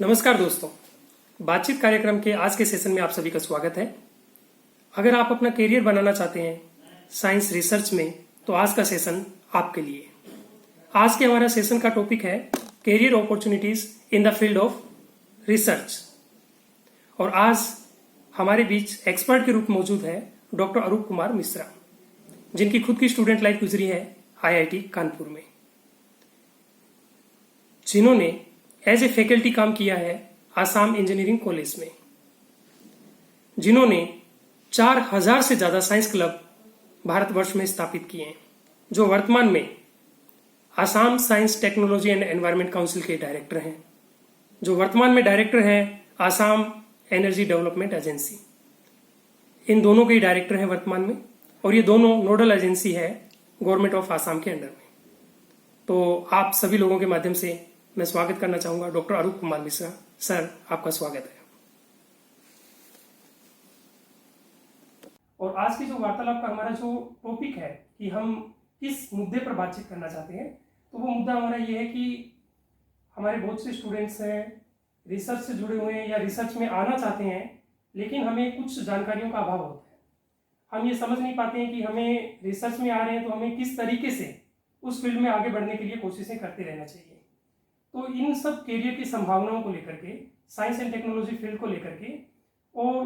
नमस्कार दोस्तों, बातचीत कार्यक्रम के आज के सेशन में आप सभी का स्वागत है। अगर आप अपना करियर बनाना चाहते हैं साइंस रिसर्च में, तो आज का सेशन आपके लिए। आज के हमारा सेशन का टॉपिक है career opportunities in the field of research. और आज हमारे बीच एक्सपर्ट के रूप में मौजूद है डॉक्टर अरूप कुमार मिश्रा, जिनकी खुद की स्टूडेंट लाइफ गुजरी है आईआईटी कानपुर में, जिन्होंने एज ए फैकल्टी काम किया है आसाम इंजीनियरिंग कॉलेज में, जिन्होंने 4000 से ज्यादा साइंस क्लब भारतवर्ष में स्थापित किए हैं, जो वर्तमान में Assam science technology and environment council के डायरेक्टर हैं, जो वर्तमान में डायरेक्टर हैं आसाम एनर्जी डेवलपमेंट एजेंसी। इन दोनों के डायरेक्टर हैं वर्तमान में, और ये दोनों नोडल एजेंसी है गवर्नमेंट ऑफ आसाम के अंडर में। तो आप सभी लोगों के माध्यम से मैं स्वागत करना चाहूंगा डॉक्टर अरूप कुमार मिश्रा। सर, आपका स्वागत है। और आज की जो वार्तालाप का हमारा जो टॉपिक है कि हम किस मुद्दे पर बातचीत करना चाहते हैं, तो वो मुद्दा हमारा ये है कि हमारे बहुत से स्टूडेंट्स हैं, रिसर्च से जुड़े हुए हैं या रिसर्च में आना चाहते हैं, लेकिन हमें कुछ जानकारियों का अभाव होता है। हम ये समझ नहीं पाते हैं कि हमें रिसर्च में आ रहे हैं तो हमें किस तरीके से उस फील्ड में आगे बढ़ने के लिए कोशिशें करते रहना चाहिए। तो इन सब करियर की संभावनाओं को लेकर के, साइंस एंड टेक्नोलॉजी फील्ड को लेकर के, और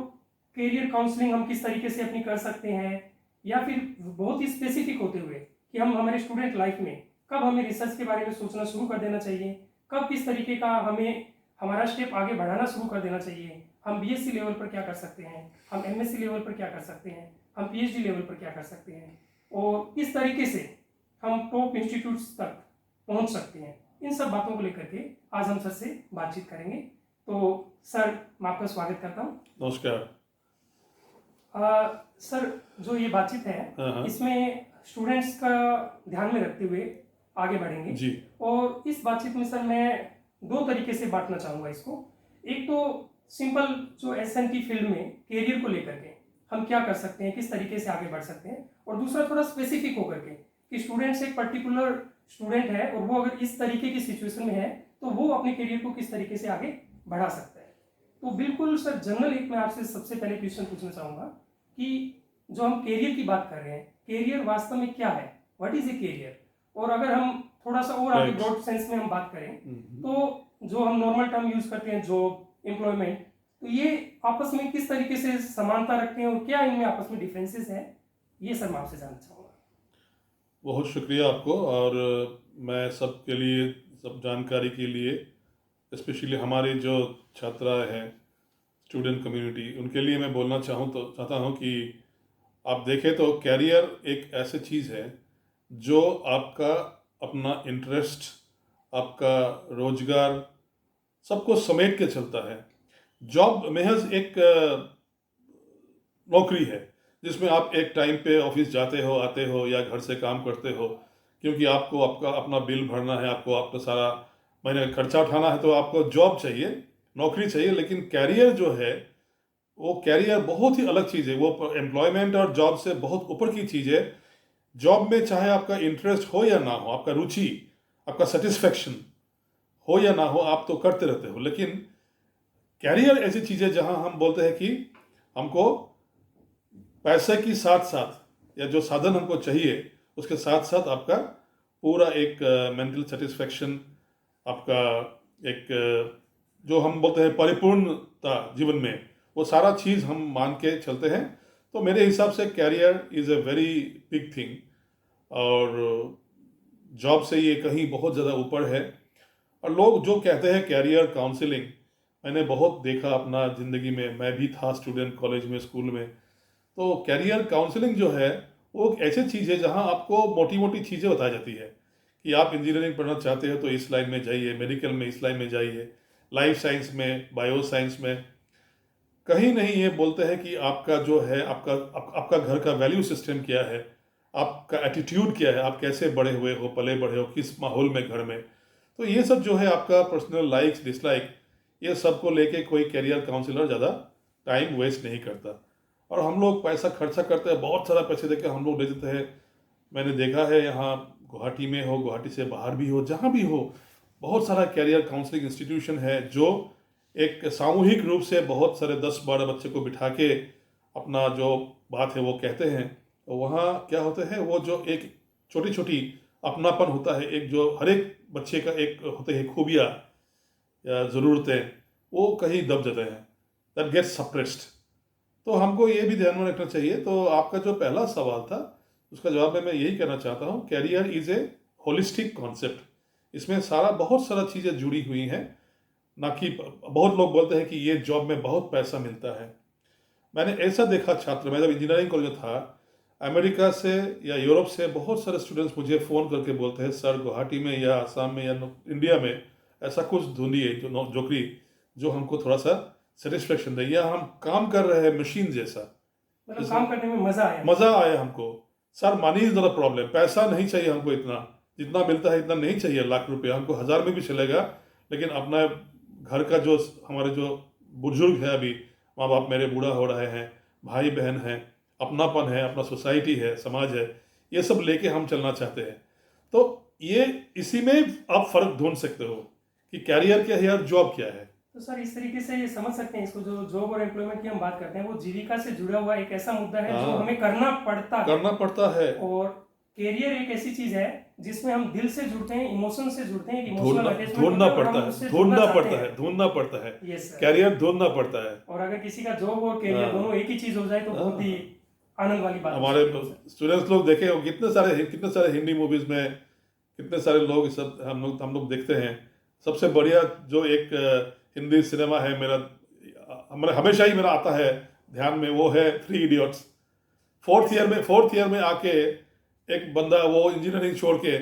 करियर काउंसलिंग हम किस तरीके से अपनी कर सकते हैं, या फिर बहुत ही स्पेसिफिक होते हुए कि हम हमारे स्टूडेंट लाइफ में कब हमें रिसर्च के बारे में सोचना शुरू कर देना चाहिए, कब किस तरीके का हमें हमारा स्टेप आगे बढ़ाना शुरू कर देना चाहिए, हम बीएससी लेवल पर क्या कर सकते हैं, हम एमएससी लेवल पर क्या कर सकते हैं, हम पीएचडी लेवल पर क्या कर सकते हैं, और किस तरीके से हम टॉप इंस्टीट्यूट्स तक पहुंच सकते हैं। इन सब बातों को लेकर के आज हम सर से बातचीत करेंगे। तो सर, मैं आपका स्वागत करता हूँ। नमस्कार। सर, जो ये बातचीत है इसमें स्टूडेंट्स का ध्यान में रखते हुए आगे बढ़ेंगे जी। और इस बातचीत में सर मैं दो तरीके से बांटना चाहूँगा इसको। एक तो सिंपल जो एसएन की फील्ड में करियर को लेकर के हम क्या कर सकते हैं, किस तरीके से आगे बढ़ सकते हैं, और दूसरा थोड़ा स्पेसिफिक होकर के कि स्टूडेंट्स एक पर्टिकुलर स्टूडेंट है और वो अगर इस तरीके की सिचुएशन में है तो वो अपने करियर को किस तरीके से आगे बढ़ा सकता है। तो बिल्कुल सर, जनरल एक मैं आपसे सबसे पहले क्वेश्चन पूछना चाहूँगा कि जो हम करियर की बात कर रहे हैं, करियर वास्तव में क्या है, व्हाट इज ए करियर। और अगर हम थोड़ा सा और आगे ब्रॉड सेंस में हम बात करें तो जो हम नॉर्मल टर्म यूज करते हैं, जॉब, एम्प्लॉयमेंट, तो ये आपस में किस तरीके से समानता रखते हैं और क्या इनमें आपस में डिफरेंसेस है, ये सर मैं आपसे जानना चाहूँगा। बहुत शुक्रिया आपको। और मैं सबके लिए, सब जानकारी के लिए, स्पेशली हमारे जो छात्रा हैं, स्टूडेंट कम्युनिटी, उनके लिए मैं बोलना चाहता हूँ कि आप देखें तो कैरियर एक ऐसी चीज़ है जो आपका अपना इंटरेस्ट, आपका रोजगार सबको समेट के चलता है। जॉब महज एक नौकरी है जिसमें आप एक टाइम पे ऑफिस जाते हो, आते हो, या घर से काम करते हो, क्योंकि आपको आपका अपना बिल भरना है, आपको आपका सारा महीने का खर्चा उठाना है, तो आपको जॉब चाहिए, नौकरी चाहिए। लेकिन कैरियर जो है, वो कैरियर बहुत ही अलग चीज़ है। वो एम्प्लॉयमेंट और जॉब से बहुत ऊपर की चीज़ है। जॉब में चाहे आपका इंटरेस्ट हो या ना हो, आपका रुचि, आपका सेटिस्फेक्शन हो या ना हो, आप तो करते रहते हो। लेकिन कैरियर ऐसी चीज़ है जहाँ हम बोलते हैं कि हमको पैसे की साथ साथ, या जो साधन हमको चाहिए उसके साथ साथ आपका पूरा एक मेंटल सेटिस्फेक्शन, आपका एक जो हम बोलते हैं परिपूर्णता जीवन में, वो सारा चीज़ हम मान के चलते हैं। तो मेरे हिसाब से career is a very big thing, और जॉब से ये कहीं बहुत ज़्यादा ऊपर है। और लोग जो कहते हैं कैरियर काउंसलिंग, मैंने बहुत देखा अपना ज़िंदगी में, मैं भी था स्टूडेंट कॉलेज में, स्कूल में। तो कैरियर काउंसलिंग जो है वो एक ऐसी चीज़ है जहां आपको मोटी मोटी चीज़ें बताई जाती है कि आप इंजीनियरिंग पढ़ना चाहते हो तो इस लाइन में जाइए, मेडिकल में इस लाइन में जाइए, लाइफ साइंस में, बायो साइंस में। कहीं नहीं ये बोलते हैं कि आपका जो है, आपका घर का वैल्यू सिस्टम क्या है, आपका एटीट्यूड क्या है, आप कैसे बड़े हुए हो, पले बड़े हो, किस माहौल में, घर में। तो ये सब जो है आपका पर्सनल लाइक्स, डिसलाइक, ये सब को लेके कोई कैरियर काउंसलर ज़्यादा टाइम वेस्ट नहीं करता। और हम लोग पैसा खर्चा करते हैं, बहुत सारा पैसे देकर हम लोग दे देते हैं। मैंने देखा है यहाँ गुवाहाटी में हो, गुवाहाटी से बाहर भी हो, जहाँ भी हो, बहुत सारा कैरियर काउंसलिंग इंस्टीट्यूशन है जो एक सामूहिक रूप से बहुत सारे 10-12 बच्चे को बिठा के अपना जो बात है वो कहते हैं, तो वहाँ क्या होता है, वो जो एक छोटी छोटी अपनापन होता है, एक जो हर एक बच्चे का एक होते हैं खूबियाँ या ज़रूरतें, वो कहीं दब जाते हैं, दैट गेट्स सप्रेस्ड। तो हमको ये भी ध्यान में रखना चाहिए। तो आपका जो पहला सवाल था उसका जवाब में मैं यही कहना चाहता हूँ, career is a holistic concept. इसमें बहुत सारा चीज़ें जुड़ी हुई हैं, ना कि बहुत लोग बोलते हैं कि ये जॉब में बहुत पैसा मिलता है। मैंने ऐसा देखा छात्र, मैं जब इंजीनियरिंग कॉलेज में था, अमेरिका से या यूरोप से बहुत सारे स्टूडेंट्स मुझे फ़ोन करके बोलते हैं, सर गुवाहाटी में या आसाम में या इंडिया में ऐसा कुछ ढूंढिए जो नौकरी जो हमको थोड़ा सा सेटिस्फेक्शन दे, या हम काम कर रहे हैं मशीन जैसा, मतलब काम करने में मज़ा आया हमको। Sir money is not a problem, पैसा नहीं चाहिए हमको, इतना जितना मिलता है इतना नहीं चाहिए, लाख रुपया हमको 1000 में भी चलेगा, लेकिन अपना घर का जो हमारे जो बुजुर्ग है, अभी माँ बाप मेरे बूढ़ा हो रहे हैं, भाई बहन हैं, अपनापन है, अपना सोसाइटी है, समाज है, ये सब लेके हम चलना चाहते हैं। तो ये इसी में आप फ़र्क ढूंढ सकते हो कि कैरियर क्या है और जॉब क्या है। तो सर इस तरीके से ये समझ सकते हैं इसको, जो जॉब और एम्प्लॉयमेंट की हम बात करते हैं वो जीविका से जुड़ा हुआ एक ऐसा मुद्दा है जो हमें करना पड़ता है। और कैरियर एक ऐसी चीज है जिसमें हम दिल से जुड़ते हैं, इमोशन से जुड़ते हैं, इमोशनल अटैचमेंट ढूंढना पड़ता है, कैरियर ढूंढना पड़ता है। और अगर किसी का जॉब और कैरियर दोनों एक ही चीज हो जाए तो बहुत ही आनंद वाली बात। हमारे स्टूडेंट्स लोग देखे हो, कितने सारे हिंदी मूवीज में कितने सारे लोग सब हम लोग देखते हैं। सबसे बढ़िया जो एक हिंदी सिनेमा है मेरा हमेशा ही मेरा आता है ध्यान में, वो है 3 इडियट्स। फोर्थ ईयर में आके एक बंदा वो इंजीनियरिंग छोड़ के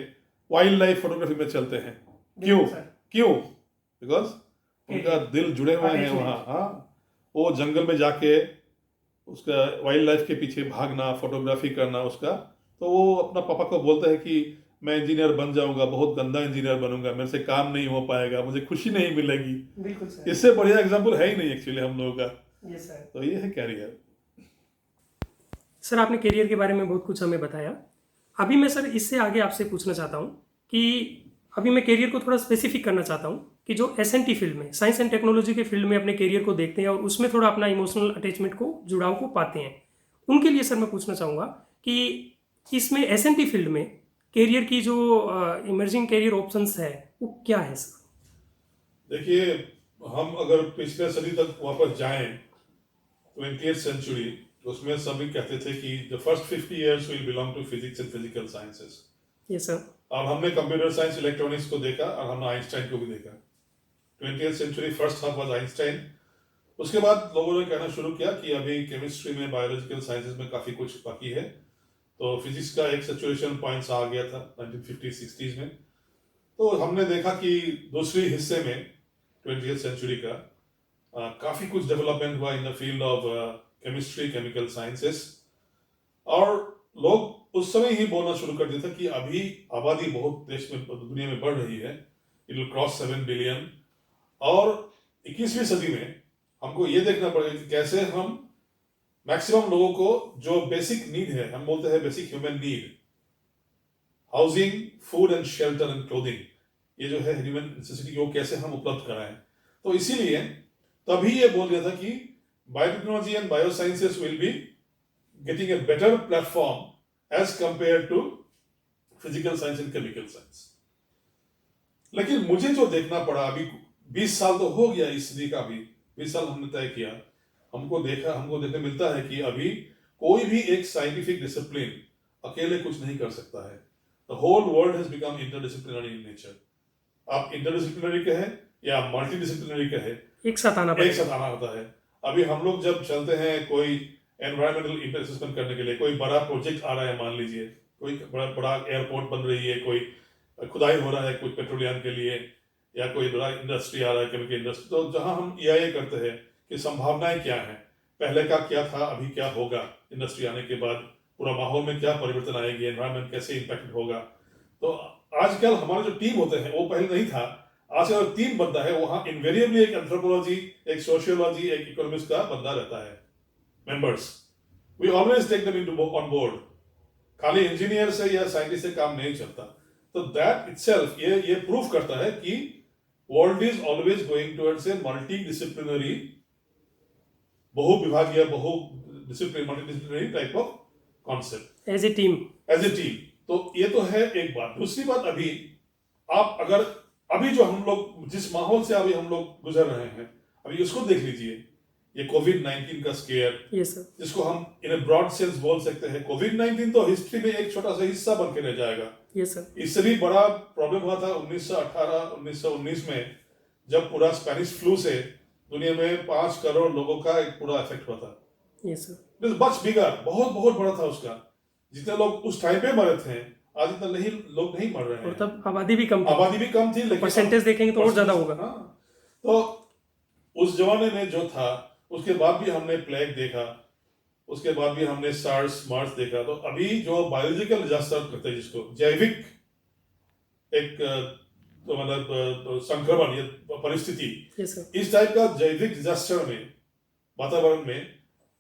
वाइल्ड लाइफ फोटोग्राफी में चलते हैं। क्यों? बिकॉज उनका दिल जुड़े हुए हैं वहाँ। हाँ, वो जंगल में जाके उसका वाइल्ड लाइफ के पीछे भागना, फोटोग्राफी करना उसका, तो वो अपना पापा को बोलता है कि मैं इंजीनियर बन जाऊंगा, बहुत गंदा इंजीनियर बनूंगा, मेरे से काम नहीं हो पाएगा, मुझे खुशी नहीं मिलेगी। बिल्कुल सर। इससे बढ़िया एग्जाम्पल है ही नहीं एक्चुअली हम लोगों का। Yes sir. तो ये है कैरियर। सर आपने कैरियर के बारे में बहुत कुछ हमें बताया। अभी मैं सर इससे आगे आपसे पूछना चाहता हूँ कि अभी मैं कैरियर को थोड़ा स्पेसिफिक करना चाहता हूँ कि जो एसएनटी फील्ड में, साइंस एंड टेक्नोलॉजी के फील्ड में अपने कैरियर को देखते हैं और उसमें थोड़ा अपना इमोशनल अटैचमेंट को, जुड़ाव को पाते हैं, उनके लिए सर मैं पूछना चाहूँगा कि इसमें एसएनटी फील्ड में कैरियर की जो इमर्जिंग कैरियर ऑप्शंस है वो क्या है सर? देखिए, हम अगर पिछले सदी तक वापस जाएं 20th सेंचुरी, उसमें सभी कहते थे कि the first 50 years will belong to physics and physical sciences। Yes sir. अब हमने कंप्यूटर साइंस, इलेक्ट्रॉनिक्स को देखा और हमने आइंस्टाइन को भी देखा। 20th century first half was Einstein. उसके बाद लोगों ने कहना शुरू किया कि अभी केमिस्ट्री में, बायोलॉजिकल साइंसेज में काफ़ी कुछ बाकी है। तो फिजिक्स का एक सैचुरेशन पॉइंट्स आ गया था 1950-60s में। तो हमने देखा कि दूसरी हिस्से में 20th सेंचुरी का काफ़ी कुछ डेवलपमेंट हुआ in the field of chemistry, chemical sciences. और लोग उस समय ही बोलना शुरू कर दिया था कि अभी आबादी बहुत देश में, दुनिया में बढ़ रही है, इट विल क्रॉस 7 बिलियन। और 21वीं सदी में हमको ये देखना पड़ेगा कि कैसे हम मैक्सिमम लोगों को जो बेसिक नीड है, हम बोलते हैं basic human need, housing, food and shelter and clothing, ये जो है ह्यूमन नेसेसिटी, वो कैसे हम उपलब्ध कराएं। तो इसीलिए तभी ये बोल दिया था कि biotechnology and biosciences will be getting a better platform as compare to physical science and chemical science. लेकिन मुझे जो देखना पड़ा, अभी 20 साल तो हो गया इस सदी का, अभी 20 साल हमने तय किया, हमको देखने मिलता है कि अभी कोई भी एक साइंटिफिक डिसिप्लिन अकेले कुछ नहीं कर सकता है। The whole world has become interdisciplinary in nature. आप इंटरडिसिप्लिनरी कहे या मल्टीडिसिप्लिनरी कहे, एक साथ आना होता है। अभी हम लोग जब चलते हैं कोई एनवायरमेंटल इम्पैक्ट असेसमेंट करने के लिए, कोई बड़ा प्रोजेक्ट आ रहा है, मान लीजिए कोई बड़ा एयरपोर्ट बन रही है, कोई खुदाई हो रहा है कुछ पेट्रोलियम के लिए, या कोई बड़ा इंडस्ट्री आ रहा है, केमिकल इंडस्ट्री, तो जहां हम EIA करते हैं कि संभावनाएं क्या हैं, पहले का क्या था, अभी क्या होगा, इंडस्ट्री आने के बाद पूरा माहौल में क्या परिवर्तन आएगी, एनवायरमेंट कैसे इम्पैक्ट होगा। तो आजकल हमारे जो टीम होते हैं, वो पहले नहीं था, आजकल टीम बनता है, वहाँ इन्वेरिएबली एक एंथ्रोपोलॉजी, एक सोशियोलॉजी, एक इकोनॉमिक्स का बंदा रहता है, members. We always take them into on board. खाली इंजीनियर से या साइंटिस्ट से काम नहीं चलता। तो दैट इटसेल्फ ये प्रूफ करता है कि world is always going towards a multi disciplinary, बहुविभागीय, multidisciplinary type of concept as a team. तो ये तो है एक बात। दूसरी बात, अभी आप अगर अभी जो हम लोग जिस माहौल से अभी हम लोग गुजर रहे हैं, अभी उसको देख लीजिए। ये कोविड-19 का स्केयर, यस सर, जिसको हम इन ए ब्रॉड सेंस बोल सकते हैं, कोविड-19 तो हिस्ट्री में एक छोटा सा हिस्सा बन के रह जाएगा। यस सर, इससे भी बड़ा प्रॉब्लम हुआ था 1918-1919 में, जब पूरा स्पेनिश फ्लू से दुनिया में 5 करोड़ लोगों का एक पूरा इफेक्ट हुआ था। Yes sir, it is much bigger, बहुत बहुत बड़ा था उसका। जितने लोग उस टाइम पे मरे थे, आज इतना नहीं, लोग नहीं मर रहे हैं। और तब आबादी भी कम थी, लेकिन परसेंटेज देखेंगे तो और ज्यादा होगा। हाँ, तो उस जमाने में जो था, उसके बाद भी हमने प्लेग देखा, उसके बाद भी हमने सार्स मार्स देखा। तो अभी जो बायोलॉजिकल डिजास्टर कहते हैं, जिसको जैविक एक तो मतलब संक्रमण या परिस्थिति, यस सर, इस टाइप का जैविक डिजास्टर में, वातावरण में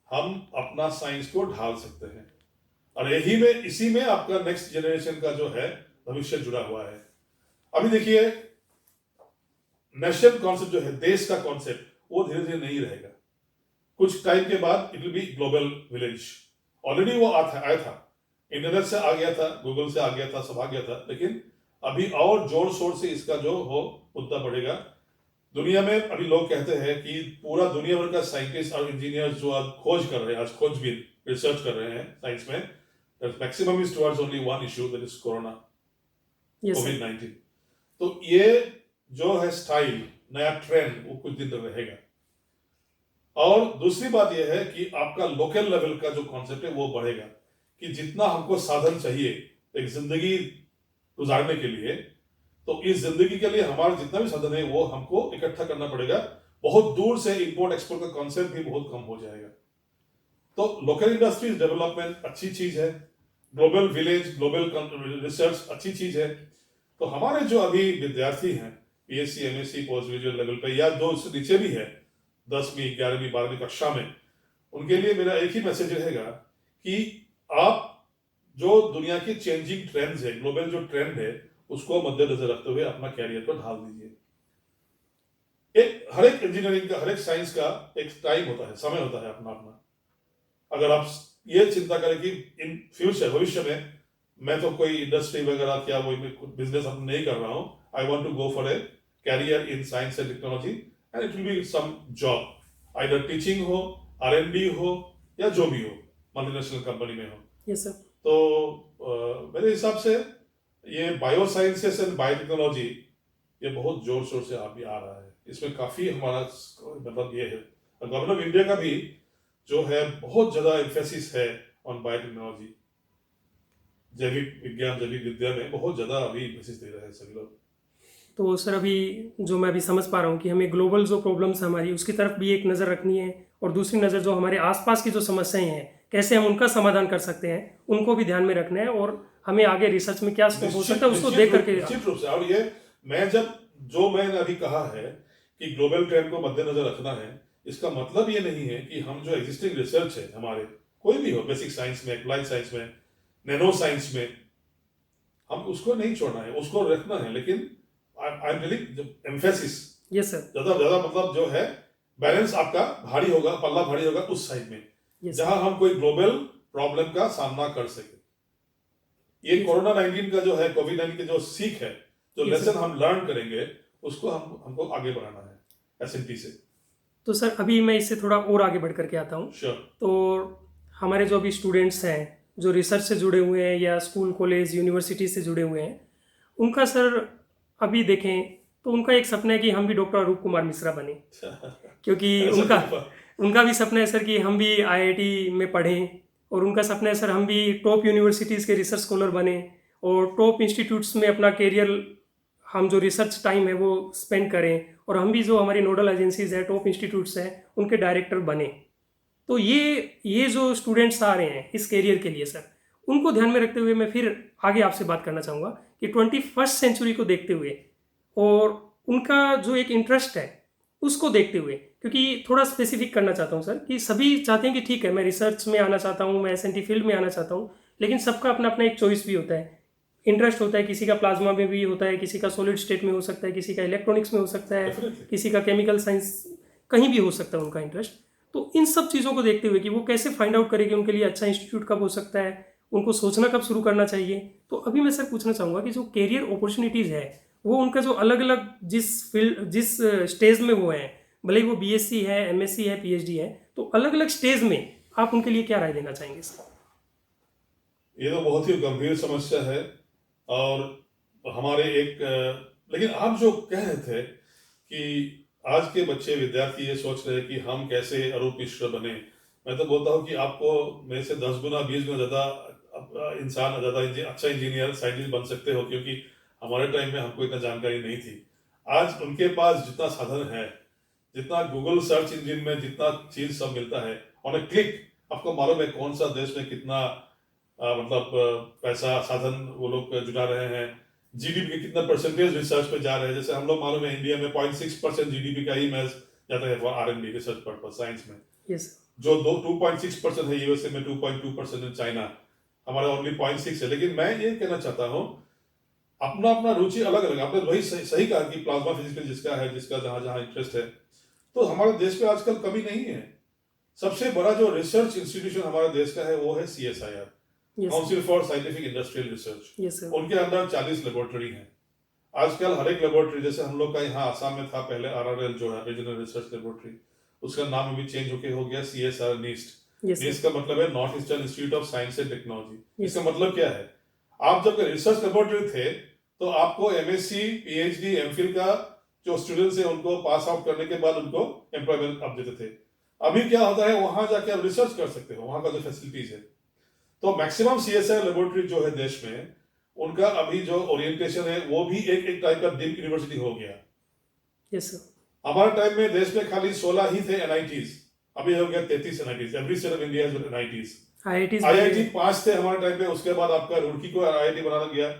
हम अपना साइंस को ढाल सकते हैं। और इसी में आपका नेक्स्ट जनरेशन का जो है भविष्य जुड़ा हुआ है। अभी देखिए, नेशन कॉन्सेप्ट जो है, देश का कॉन्सेप्ट, वो धीरे धीरे नहीं रहेगा। कुछ टाइम के बाद it will B global village. Already वो आया था, इंटरनेट से आ गया था, गूगल से आ गया था, सब आ गया था, लेकिन अभी और जोर शोर से इसका जो हो मुद्दा बढ़ेगा। दुनिया में अभी लोग कहते हैं कि पूरा दुनिया भर का साइंटिस्ट और इंजीनियर जो आज खोज कर रहे हैं, आज खोजबीन रिसर्च कर रहे हैं साइंस में, maximum is towards only one issue, that is corona, covid. तो ये जो है स्टाइल, नया ट्रेंड, वो कुछ दिन तक रहेगा। और दूसरी बात यह है कि आपका लोकल लेवल का जो कॉन्सेप्ट है वो बढ़ेगा, कि जितना हमको साधन चाहिए एक जिंदगी गुजारने के लिए, तो इस जिंदगी के लिए हमारा जितना भी साधन है वो हमको इकट्ठा करना पड़ेगा। बहुत दूर से इंपोर्ट एक्सपोर्ट का कॉन्सेप्ट भी बहुत कम हो जाएगा। तो लोकल इंडस्ट्रीज डेवलपमेंट अच्छी चीज है, ग्लोबल विलेज, ग्लोबल रिसर्च अच्छी चीज है। तो हमारे जो अभी विद्यार्थी हैं, BSc, MSc, post graduate level पे, या जो उससे नीचे भी है 10वीं, 11वीं, 12वीं कक्षा में, उनके लिए मेरा एक ही मैसेज रहेगा कि आप जो दुनिया की चेंजिंग ट्रेंड्स है, ग्लोबल जो ट्रेंड है, उसको मद्देनजर रखते हुए अपना कैरियर को ढाल दीजिए। हर एक इंजीनियरिंग का, हर एक साइंस का एक टाइम होता है, समय होता है अपना अपना। अगर आप ये चिंता करें कि इन फ्यूचर, भविष्य में मैं तो कोई इंडस्ट्री वगैरह क्या वो बिजनेस अब नहीं कर रहा हूं, I want to go for a career in science and technology and it will be some job, either teaching हो, R&D हो, या जो भी हो, मल्टीनेशनल कंपनी में हो। Yes sir. तो मेरे हिसाब से ये बायो साइंसेस एंड बायोटेक्नोलॉजी ये बहुत जोर शोर से अभी आ रहा है। इसमें काफी हमारा मतलब ये है, गवर्नमेंट ऑफ इंडिया का भी जो है बहुत ज्यादा एम्फेसिस है ऑन बायोटेक्नोलॉजी, जैविक विज्ञान, जैविक विद्या में बहुत ज्यादा अभी एम्फेसिस दे रहे हैं सभी लोग। तो सर अभी जो मैं अभी समझ पा रहा हूँ कि हमें ग्लोबल जो प्रॉब्लम्स हमारी, उसकी तरफ भी एक नज़र रखनी है, और दूसरी नज़र जो हमारे आसपास की जो समस्याएं हैं, कैसे हम उनका समाधान कर सकते हैं, उनको भी ध्यान में रखना है, और हमें आगे रिसर्च में क्या स्कोप हो सकता है उसको देख करके। निश्चित रूप से। और ये मैंने अभी कहा है कि ग्लोबल ट्रेंड को मद्देनजर रखना है, इसका मतलब ये नहीं है कि हम जो एग्जिस्टिंग रिसर्च है हमारे, कोई भी हो, बेसिक साइंस में, अप्लाइड साइंस में, नैनो साइंस में, हम उसको नहीं छोड़ना है, उसको रखना है, लेकिन I am telling emphasis, yes sir, ज्यादा मतलब जो है बैलेंस आपका भारी होगा, पल्ला भारी होगा उस साइड में, जहां हम कोई ग्लोबल प्रॉब्लम का सामना कर सके। ये कोरोना-19 का जो है, कोविड-19 की जो सीख है, जो लेसन हम लर्न करेंगे, उसको हमको आगे बढ़ाना है एसएनपी से। तो सर अभी मैं इससे थोड़ा और आगे बढ़ करके आता हूँ। Sure. तो हमारे जो अभी स्टूडेंट्स हैं, जो रिसर्च से जुड़े हुए हैं या स्कूल, कॉलेज, यूनिवर्सिटी से जुड़े हुए हैं, उनका सर अभी देखें तो उनका एक सपना है कि हम भी डॉक्टर अरूप कुमार मिश्रा बने, क्योंकि उनका भी सपना है सर कि हम भी IIT में पढ़ें, और उनका सपना है सर हम भी टॉप यूनिवर्सिटीज़ के रिसर्च स्कॉलर बने, और टॉप इंस्टीट्यूट्स में अपना कैरियर, हम जो रिसर्च टाइम है वो स्पेंड करें, और हम भी जो हमारी नोडल एजेंसीज है, टॉप इंस्टीट्यूट्स हैं, उनके डायरेक्टर बने। तो ये जो स्टूडेंट्स आ रहे हैं इस कैरियर के लिए सर, उनको ध्यान में रखते हुए मैं फिर आगे आपसे बात करना चाहूँगा कि 21st सेंचुरी को देखते हुए, और उनका जो एक इंटरेस्ट है उसको देखते हुए, क्योंकि थोड़ा स्पेसिफिक करना चाहता हूँ सर कि सभी चाहते हैं कि ठीक है मैं रिसर्च में आना चाहता हूँ, मैं SNT फील्ड में आना चाहता हूँ, लेकिन सबका अपना अपना एक चॉइस भी होता है। इंटरेस्ट होता है, किसी का प्लाज्मा में भी होता है, किसी का सॉलिड स्टेट में हो सकता है, किसी का इलेक्ट्रॉनिक्स में हो सकता है, Definitely. किसी का केमिकल साइंस, कहीं भी हो सकता है उनका इंटरेस्ट। तो इन सब चीज़ों को देखते हुए कि वो कैसे फाइंड आउट करें कि उनके लिए अच्छा इंस्टीट्यूट कब हो सकता है, उनको सोचना कब शुरू करना चाहिए। तो अभी मैं सर पूछना चाहूँगा कि जो कैरियर अपॉर्चुनिटीज़ है वो उनका जो अलग अलग जिस फील्ड जिस स्टेज में वो हैं, भले ही वो बीएससी है, एमएससी है, पीएचडी है, तो अलग अलग स्टेज में आप उनके लिए क्या राय देना चाहेंगे सर? ये तो बहुत ही गंभीर समस्या है। और हमारे लेकिन आप जो कह रहे थे कि आज के बच्चे विद्यार्थी ये सोच रहे हैं कि हम कैसे अरूप मिश्र बने, मैं तो बोलता हूँ कि आपको मेरे से 10 गुना 20 गुना ज़्यादा इंसान ज़्यादा अच्छा इंजीनियर साइंटिस्ट बन सकते हो, क्योंकि हमारे टाइम में हमको इतना जानकारी नहीं थी। आज उनके पास जितना साधन है, जितना गूगल सर्च इंजिन में जितना चीज सब मिलता है ऑन अ क्लिक, आपको मालूम है कौन सा देश में कितना पैसा साधन वो लोग जुटा रहे हैं, जीडीपी के कितना परसेंटेज रिसर्च पे जा रहे हैं। जैसे हम लोग मालूम है इंडिया में 0.6% जीडीपी का ही मैच जाता है फॉर आर&डी रिसर्च पर्पस साइंस में, यस जो 2.6% है यूएसए में, 2.2% इन चाइना, हमारा ओनली 0.6 है। लेकिन मैं ये कहना चाहता हूँ अपना अपना रुचि अलग अलग। आपने वही सही कहा कि प्लाज्मा फिजिक्स में जिसका है, जिसका जहां जहां इंटरेस्ट है, तो हमारे देश में आजकल कमी नहीं है। सबसे बड़ा जो रिसर्च इंस्टीट्यूशन हमारे देश का है वो है CSIR, council for scientific industrial research. Yes sir. उनके अंदर 40 लेबोरेटरी हैं। आजकल हर एक लेबोरेटरी, जैसे हम लोग का यहाँ आसाम में था पहले RRL जो है रीजनल रिसर्च लेबोरेटरी, उसका नाम अभी चेंज होके हो गया CSR NIST। Yes NIST sir. का मतलब है north eastern institute of science and technology. Yes. इसका मतलब क्या है, आप जब रिसर्च लेबोरेटरी थे तो आपको MSc PhD MPhil का जो स्टूडेंट्स है उनको पास आउट करने के बाद उनको एम्प्लॉयमेंट आप देते थे। अभी क्या होता है, वहां जाके आप रिसर्च कर सकते हो, वहां का जो फैसिलिटीज है। तो मैक्सिमम CSIR लेबोरेटरी जो है देश में, उनका अभी जो ओरिएंटेशन है वो भी एक टाइप का डीम्ड यूनिवर्सिटी हो गया। Yes sir. हमारे टाइम में देश में खाली 16 ही थे NITs, अभी हो गया 33 NITs। Every state of India has NITs। IIT 5 थे हमारे टाइम पे, उसके बाद आपका रुड़की को IIT बनाया गया,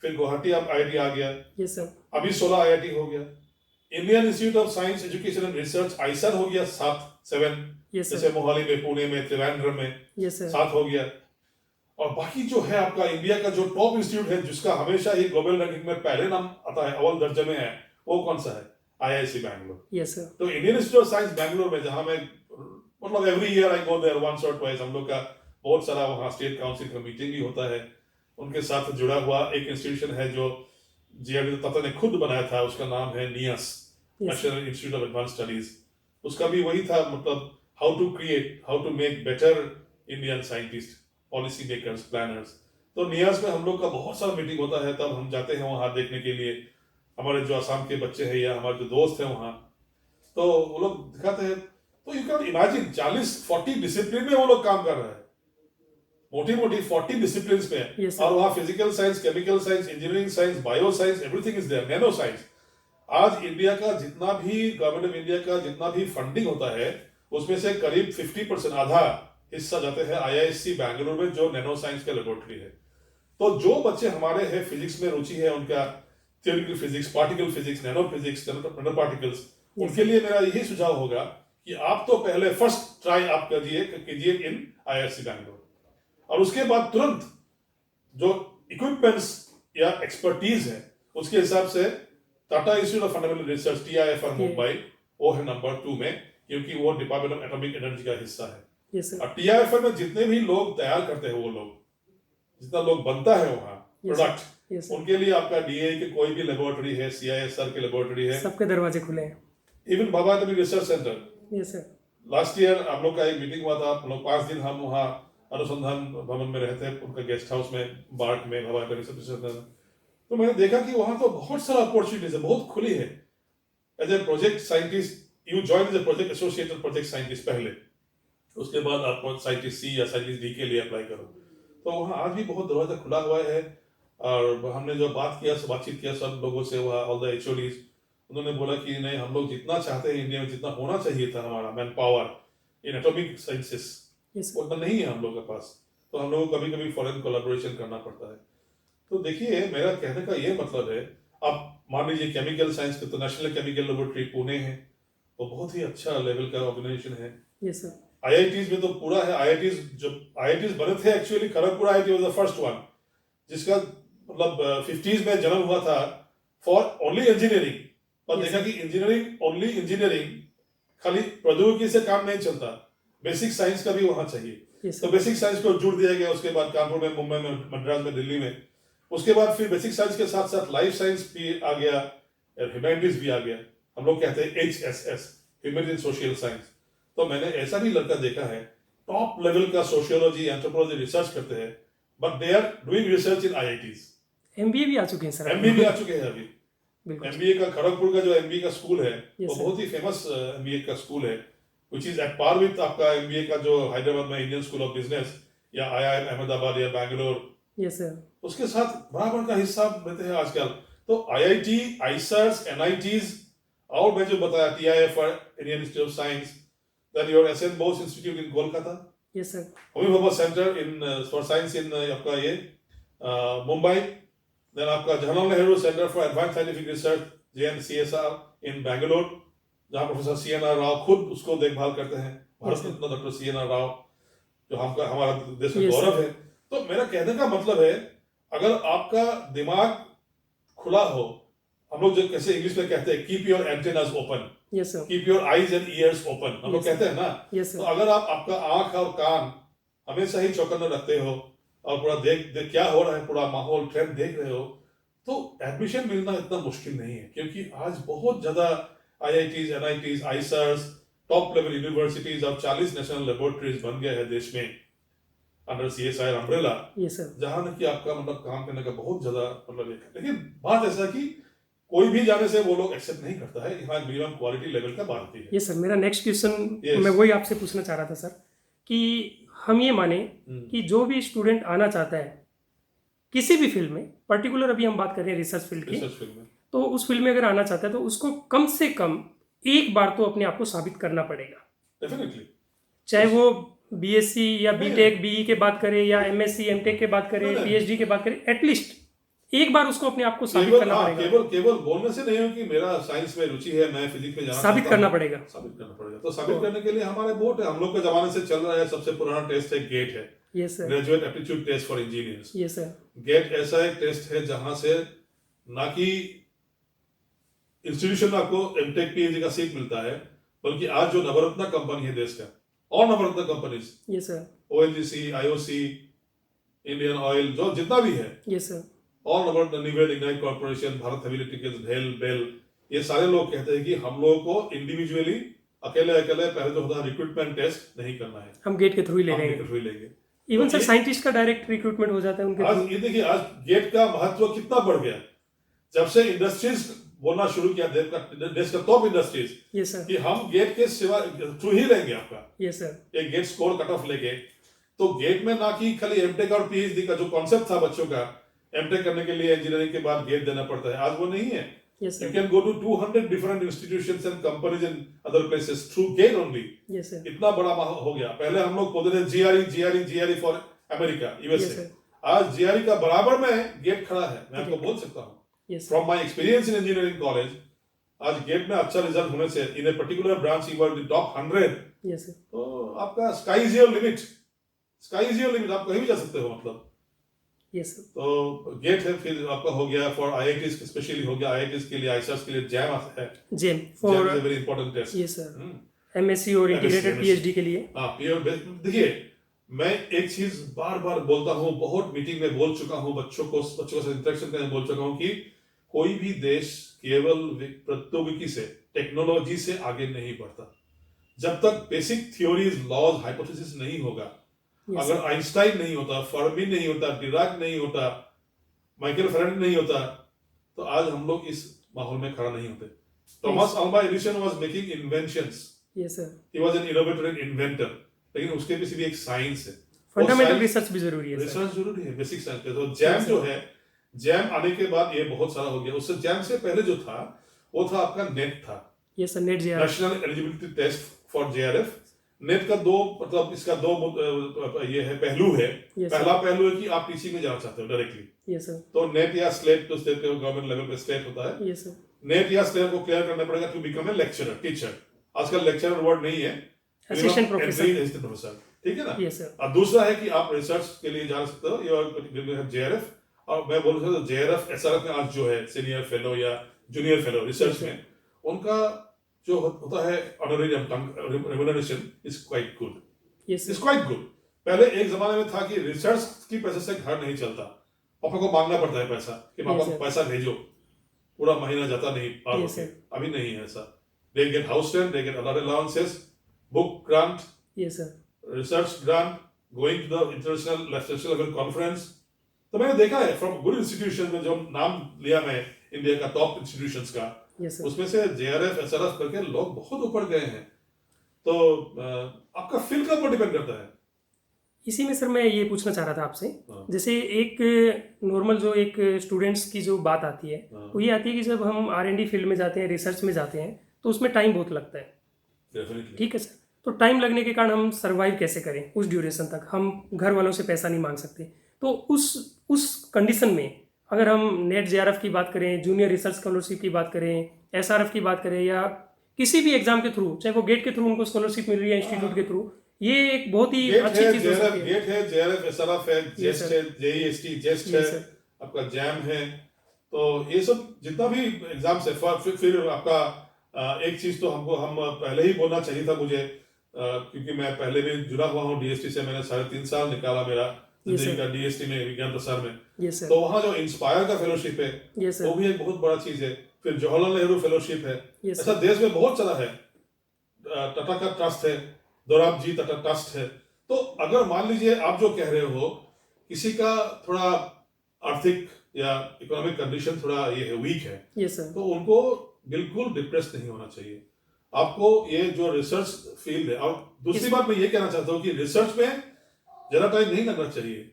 फिर गुवाहाटी अब IIT आ गया, यस सर। अभी 16 IIT हो गया। Indian Institute of science education and research ISER हो गया 7। यस जैसे सर। मोहाली में, पुणे में, त्रिवेंद्रम में यस सर। 7 हो गया। और बाकी जो है आपका इंडिया का जो टॉप इंस्टीट्यूट है, जिसका हमेशा ही ग्लोबल रैंकिंग में पहले नाम आता है, अव्वल दर्जे में है, वो कौन सा है? IIC बैंगलोर। Yes sir. तो Indian Institute of Science Bangalore में, जहां मैं मतलब every year I go there once और ट्वाइस, हम लोग का बहुत सारा वहाँ स्टेट काउंसिल का मीटिंग भी होता है। उनके साथ जुड़ा हुआ एक इंस्टीट्यूशन है जो JRD तथा ने खुद बनाया था, उसका नाम है NIAS, national institute of advance studies. उसका भी वही था, मतलब how to make better Indian scientist, policy makers, planners. तो NIAS में हम लोग का बहुत सारा मीटिंग होता है, तब हम जाते हैं वहाँ देखने के लिए। हमारे जो आसाम के बच्चे हैं या हमारे जो दोस्त हैं वहाँ, तो वो लोग दिखाते हैं। तो यू कैन इमेजिन 40-40 डिसिप्लिन में वो लोग काम कर रहे हैं, मोटी मोटी 40 डिसिप्लिन पे है। Yes, sir. और वहाँ physical science, chemical science, engineering science, bio science, everything is there, nano science. आज इंडिया का जितना भी, गवर्नमेंट ऑफ इंडिया का जितना भी फंडिंग होता है, उसमें से करीब 50%, आधा हिस्सा जाते हैं IISc बैंगलोर में, जो नैनो साइंस का लेबोरेटरी है। तो जो बच्चे हमारे हैं फिजिक्स में रुचि है, उनका theoretical physics, particle physics, nano physics, nano particles, उनके लिए मेरा यही सुझाव होगा कि आप तो पहले फर्स्ट ट्राई आप कीजिए इन IISc बैंगलोर, और उसके बाद तुरंत जो इक्विपमेंट्स या एक्सपर्टीज है उसके हिसाब से Tata institute of fundamental research TIFR Mumbai, वो है नंबर 2 में, क्योंकि वो डिपार्टमेंट ऑफ एटॉमिक एनर्जी का हिस्सा है। Yes sir. और TIFR में जितने भी लोग तैयार करते हैं, वो लोग जितना लोग बनता है वहाँ प्रोडक्ट, यस उनके लिए आपका DAE के कोई भी लेबोरेटरी है, CISR के लेबोरेटरी है, सबके दरवाजे खुले हैं। Even Bhabha atomic research centre. Yes sir. Last year हम लोग का एक मीटिंग हुआ था, हम लोग 5 दिन हम वहाँ अनुसंधान भवन में रहते हैं, उनका गेस्ट हाउस में, बार्ट में, बाबा एटॉमिक रिसर्च सेंटर। तो मैंने देखा कि वहाँ तो बहुत सारा अपॉर्चुनिटीज है, बहुत खुली है। As a project scientist you join as a project associated project scientist पहले, उसके बाद आप साइंटिस्ट C या साइंटिस्ट D के लिए अप्लाई करो। तो वहाँ आज भी बहुत दरवाजा खुला हुआ है। और हमने जो बातचीत किया सब लोगों से, वहाँ ऑल द HODs, उन्होंने बोला कि नहीं, हम लोग जितना चाहते हैं इंडिया में, जितना होना चाहिए था हमारा man power in atomic sciences, उतना नहीं है हम लोग के पास। तो हम लोग को कभी कभी फॉरेन कोलैबोरेशन करना पड़ता है। तो देखिए, मेरा कहने का ये मतलब है, आप मान लीजिए केमिकल साइंस के तो नेशनल केमिकल लेबोरेटरी पुणे है, तो बहुत ही अच्छा लेवल का ऑर्गेनाइजेशन है। Yes sir. IITs में तो पूरा है। IITs जब IITs बने थे, actually Kharagpur IIT was the first one, जिसका मतलब 50s में जन्म हुआ था फॉर ओनली इंजीनियरिंग, और देखा कि इंजीनियरिंग ओनली इंजीनियरिंग खाली प्रौद्योगिकी से काम नहीं चलता, बेसिक साइंस का भी वहां चाहिए। तो बेसिक साइंस को जुड़ दिया गया, उसके बाद कानपुर में, मुंबई में, मद्रास में, दिल्ली में। उसके बाद फिर बेसिक साइंस के साथ साथ लाइफ साइंस भी आ गया, ह्यूमैनिटीज भी आ गया। हम लोग कहते हैं HSS, ह्यूमैनिटीज सोशल साइंस। तो मैंने ऐसा भी लड़का देखा है, टॉप लेवल का सोशियोलॉजी, एंथ्रोपोलॉजी रिसर्च करते हैं, but they are doing research in IITs। MBA भी आ चुके हैं सर। MBA भी आ चुके हैं अभी। MBA का खड़गपुर का जो MBA का स्कूल है, वो बहुत ही फेमस MBA का स्कूल है, which is at par with आपका MBA का जो हैदराबाद में इंडियन स्कूल ऑफ बिजनेस या IIM अहमदाबाद या बैंगलोर, यस सर, उसके साथ बराबर का हिस्सा देते हैं आजकल। तो IIT, IISERs, NITs, और मैं जो बताया TIF और Indian Institute of Science, then your SN Bose Institute in Kolkata, yes sir, Homi Bhabha centre in for science in आपका ये मुंबई, देन आपका Jawaharlal Nehru centre for advance scientific research JNCSR in Bangalore, जहाँ प्रोफेसर CNR राव खुद उसको देखभाल करते हैं, भारत रत्न डॉक्टर CNR राव, जो हमारा देश का गौरव है। तो मेरा कहने का मतलब है, अगर आपका दिमाग खुला हो, हम लोग जो कैसे इंग्लिश में कहते हैं, keep your antennas open, yes sir, keep your eyes and years open, हम लोग कहते हैं ना। यस तो सर, अगर आप आपका आंख और कान हमेशा ही चौकन्ने रखते हो और पूरा देख क्या हो रहा है, पूरा माहौल ट्रेंड देख रहे हो, तो एडमिशन मिलना इतना मुश्किल नहीं है। क्योंकि आज बहुत ज्यादा IITs, NITs, IISERs, top level universities और 40 नेशनल लेबोरेटरीज बन गए हैं देश में under CSIR umbrella, yes sir, जहां न कि आपका मतलब काम करने का बहुत ज्यादा मतलब एक है। लेकिन बात ऐसा कि कोई भी जाने से वो लोग एक्सेप्ट नहीं करता है, यहाँ मिनिमम क्वालिटी लेवल का बात होती है। यस सर, मेरा नेक्स्ट क्वेश्चन Yes. मैं वही आपसे पूछना चाह रहा था सर, कि हम ये माने कि जो भी स्टूडेंट आना चाहता है किसी भी फील्ड में, पर्टिकुलर अभी हम बात कर रहे हैं रिसर्च फील्ड की, रिसर्च फील्ड में, तो उस फील्ड में अगर आना चाहता है तो उसको कम से कम एक बार तो अपने आप को साबित करना पड़ेगा, डेफिनेटली। चाहे वो BSc या BTech BE के बात करे या MSc MTech के बात करे, नहीं। PhD के बात करे, एटलीस्ट एक बार उसको अपने आप को साबित केवल करना पड़ेगा, केवल बोलने से नहीं हो कि मेरा साइंस में रुचि है, मैं फिजिक्स में जाना साबित चाहता करना हूं। पड़ेगा। साबित करना पड़ेगा। तो साबित करने के लिए हमारे बोर्ड है, हम लोग के जमाने से चल रहा है, सबसे पुराना टेस्ट है गेट है, yes sir, graduate aptitude test for engineers. Yes sir, GATE ऐसा एक टेस्ट है जहां से ना कि इंस्टीट्यूशन में आपको MTech PhD का सीट मिलता है, बल्कि आज जो नवरत्न कंपनी है देश का, और Navratna companies, yes sir, ONGC, IOC, Indian oil, जो जितना भी है, यस सर, और नवरत्न, निवेद, ignite corporation, Bharat heavy electricals, भेल, बेल, ये सारे लोग कहते हैं कि हम लोगों को इंडिविजुअली अकेले पहले जो होता है रिक्रूटमेंट टेस्ट नहीं करना है, हम गेट के थ्रू ही ले हम लेंगे। गेट के थ्रू ही लेंगे। इवन तो सर साइंटिस्ट का डायरेक्ट रिक्रूटमेंट हो जाता है उनके आज थ्रू। ये देखिए, आज गेट का महत्व कितना बढ़ गया, जब से इंडस्ट्रीज बोलना शुरू किया, देश का टॉप इंडस्ट्रीज, यस सर, कि हम गेट के सिवा थ्रू ही लेंगे आपका, यस सर, एक गेट स्कोर कट ऑफ लेके। तो गेट में ना कि खाली MTech और PhD का जो कॉन्सेप्ट था बच्चों का, MTech करने के लिए इंजीनियरिंग के बाद गेट देना पड़ता है, आज वो नहीं है। Yes You sir, can go to 200 different institutions and companies in other places through gate only. Yes sir, इतना बड़ा हो गया। पहले हम लोग बोलते थे GRE for America, Yes, USA। sir. आज GRE का बराबर में गेट खड़ा है, मैं आपको बोल सकता हूँ। Yes sir, from my experience in engineering college, आज गेट में अच्छा रिजल्ट होने से in a particular branch you are the top 100, yes sir, तो आपका sky is your limit, sky is your limit, आप कहीं भी जा सकते हो मतलब। यस सर, तो गेट है, फिर आपका हो गया फॉर IITs स्पेशली, हो गया IITs के लिए, IISERs के लिए जैम आता है। JAM JAM for, is a very important test. Yes sir, MSc और इंटीग्रेटेड MSc PhD के लिए। हाँ, देखिए, मैं एक चीज बार बार बोलता हूँ, बहुत मीटिंग में बोल चुका हूँ, बच्चों के साथ इंटरेक्शन करने बोल चुका हूँ कि कोई भी देश केवल प्रौद्योगिकी से, टेक्नोलॉजी से आगे नहीं बढ़ता जब तक बेसिक थ्योरीज, लॉज, हाइपोथेसिस नहीं होगा। अगर आइंस्टाइन नहीं होता, फर्मी नहीं होता, डिराक नहीं होता, माइकल फेराडे नहीं होता, तो आज हम लोग इस माहौल में खड़ा नहीं होते। Thomas Alva Edison was making inventions, yes sir, he was an innovator and inventor, लेकिन उसके पीछे भी एक साइंस है, फंडामेंटल रिसर्च भी जरूरी है सर। रिसर्च जरूरी है, बेसिक साइंस पे। तो जैम जो है, जैम आने के बाद ये बहुत सारा हो गया। उससे जैम से पहले जो था वो था आपका नेट था, yes sir, NET JRF, national eligibility test for JRF। NET का दो मतलब इसका दो ये है, पहलू है। Yes, पहला पहलू है कि आप टीचिंग में जाना चाहते हो डायरेक्टली, यस सर, तो नेट या स्लेट, तो स्लेट गवर्नमेंट लेवल पे स्लेट होता है, यस सर, नेट या स्लेट को क्लियर करना पड़ेगा to become a lecturer, teacher. आजकल लेक्चरर वर्ड नहीं है, असिस्टेंट प्रोफेसर, ठीक है ना। यस सर, अब दूसरा है कि आप रिसर्च के लिए जा सकते हो, JRF और मैं बोल सकता हूँ JRF SRF में आज जो है सीनियर फेलो या जूनियर फेलो रिसर्च में, उनका जो होता है honorarium remuneration is quite good, is quite good. पहले एक जमाने में था कि रिसर्च की पैसे से घर नहीं चलता, पापा को मांगना पड़ता है पैसा कि पापा पैसा भेजो, पूरा महीना जाता नहीं पार होके। अभी नहीं है ऐसा। They get house rent, they get other allowances, book grant, research grant, going to the international level conference। तो मैंने देखा है फ्रॉम गुड इंस्टीट्यूशन में, जो नाम लिया मैं इंडिया का टॉप इंस्टीट्यूशंस का, उसमें से JRF SRF करके लोग बहुत ऊपर गए हैं। तो आपका फील्ड का ऊपर डिपेंड करता है। इसी में सर मैं ये पूछना चाह रहा था आपसे, जैसे एक नॉर्मल जो एक स्टूडेंट्स की जो बात आती है वो ये आती है कि जब हम R&D फील्ड में जाते हैं, रिसर्च में जाते हैं, तो उसमें टाइम बहुत लगता है। ठीक है सर, तो टाइम लगने के कारण हम सर्वाइव कैसे करें उस ड्यूरेशन तक? हम घर वालों से पैसा नहीं मांग सकते, तो उस कंडीशन में अगर हम नेट JRF की बात करें, जूनियर रिसर्च स्कॉलरशिप की बात करें, SRF की बात करें, या किसी भी एग्जाम के थ्रू, चाहे वो गेट के थ्रू उनको स्कॉलरशिप मिल रही है, इंस्टीट्यूट के थ्रू, ये एक बहुत ही अच्छी चीज हो सकती है। गेट है, JRF SRF है, जेस्ट है, JEST जेस्ट है, आपका जैम है, तो ये सब जितना भी एग्जाम्स है। फिर आपका एक चीज तो हम पहले ही बोलना चाहिए था मुझे, क्योंकि मैं पहले भी जुड़ा हुआ हूँ DST से, मैंने 3.5 साल निकाला मेरा जिंदगी का DST में, विज्ञान प्रसार में। तो वहाँ जो इंस्पायर का फेलोशिप है वो भी एक बहुत बड़ा चीज है। फिर जवाहरलाल नेहरू फेलोशिप है। ऐसा देश में बहुत सारा है। टाटा का ट्रस्ट है, दोराब जी टाटा ट्रस्ट है। तो अगर मान लीजिए आप जो कह रहे हो, किसी का थोड़ा आर्थिक या इकोनॉमिक कंडीशन थोड़ा ये है, वीक है, तो उनको बिल्कुल डिप्रेस नहीं होना चाहिए। आपको ये जो रिसर्च फील्ड है, और दूसरी बात मैं ये कहना चाहता हूँ कि रिसर्च में ज्यादा टाइम नहीं लगना चाहिए।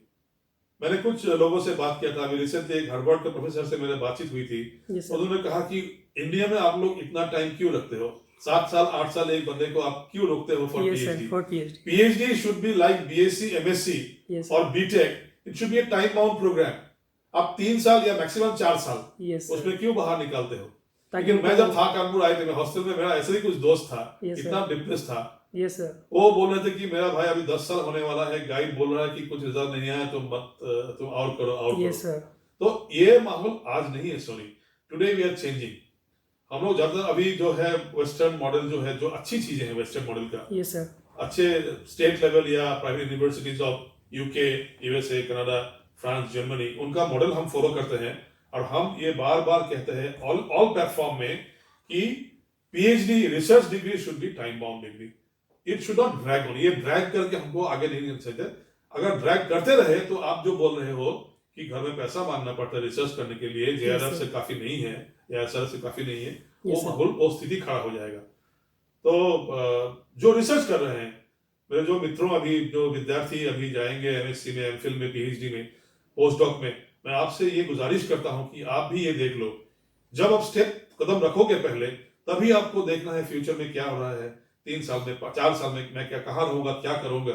मैंने कुछ लोगों से बात किया था, अभी रिसेंटली एक हार्वर्ड के प्रोफेसर से मेरे बातचीत हुई थी। उन्होंने कहा कि इंडिया में आप लोग इतना टाइम क्यों रखते हो, 7 साल 8 साल एक बंदे को आप क्यों रोकते हो for PhD? PhD should be like BSc MSc और BTech, it should be a time bound program. आप 3 साल या मैक्सिमम 4 साल उसमें क्यों बाहर निकालते हो? लेकिन मैं जब था कानपुर आए थे, मैं हॉस्टल में, मेरा ऐसे ही कुछ दोस्त था, इतना डिप्रेस था। वो बोल रहे थे कि मेरा भाई अभी 10 साल होने वाला है, गाइड बोल रहा है कि कुछ रिजल्ट नहीं आया, तुम और करो। तो ये माहौल आज नहीं है Soni, today we are changing. हम लोग ज्यादातर अभी जो है वेस्टर्न मॉडल जो है, जो अच्छी चीजें हैं वेस्टर्न मॉडल का, अच्छे स्टेट लेवल या private universities of UK, USA, Canada, France, Germany, उनका मॉडल हम फॉलो करते हैं। और हम ये बार बार कहते हैं ऑल प्लेटफॉर्म में कि PhD research degree should be time bound degree, it should not drag on. ये ड्रैग करके हमको आगे नहीं ले सकते। अगर ड्रैग करते रहे तो आप जो बोल रहे हो कि घर में पैसा मांगना पड़ता है रिसर्च करने के लिए, JRF से काफी नहीं है या SRF से काफी नहीं है, वो माहौल, वो स्थिति खड़ा हो जाएगा। तो जो रिसर्च कर रहे हैं मेरे जो मित्रों, अभी जो विद्यार्थी अभी जाएंगे MSc में, MPhil में, PhD में, पोस्ट डॉक में, मैं आपसे ये गुजारिश करता हूं कि आप भी ये देख लो, जब आप स्टेप कदम रखोगे पहले, तभी आपको देखना है फ्यूचर में क्या हो रहा है, 3 साल में, 4 साल में मैं क्या, कहाँ रहूंगा, क्या करूंगा,